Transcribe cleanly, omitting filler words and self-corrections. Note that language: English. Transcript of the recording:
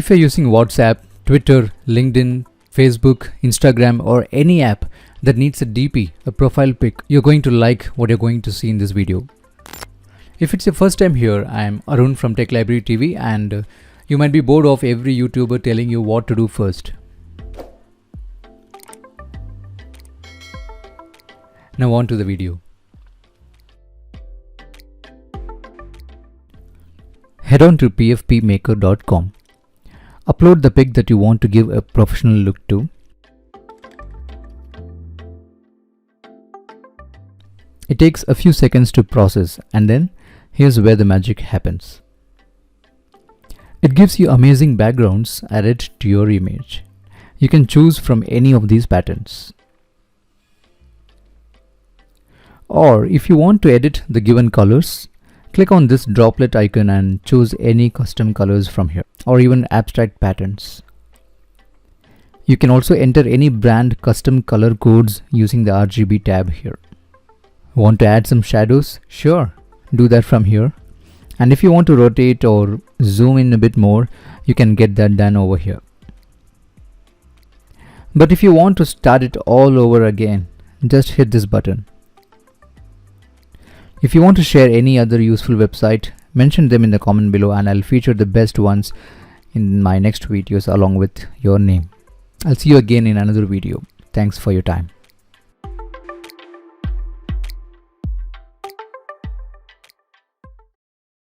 If you're using WhatsApp, Twitter, LinkedIn, Facebook, Instagram, or any app that needs a DP, a profile pic, you're going to like what you're going to see in this video. If it's your first time here, I'm Arun from Tech Library TV, and you might be bored of every YouTuber telling you what to do first. Now on to the video. Head on to pfpmaker.com. Upload the pic that you want to give a professional look to. It takes a few seconds to process, and then here's where the magic happens. It gives you amazing backgrounds added to your image. You can choose from any of these patterns. Or if you want to edit the given colors, click on this droplet icon and choose any custom colors from here, or even abstract patterns. You can also enter any brand custom color codes using the RGB tab here. Want to add some shadows? Sure, do that from here. And if you want to rotate or zoom in a bit more, you can get that done over here. But if you want to start it all over again, just hit this button. If you want to share any other useful website, mention them in the comment below and I'll feature the best ones in my next videos along with your name. I'll see you again in another video. Thanks for your time.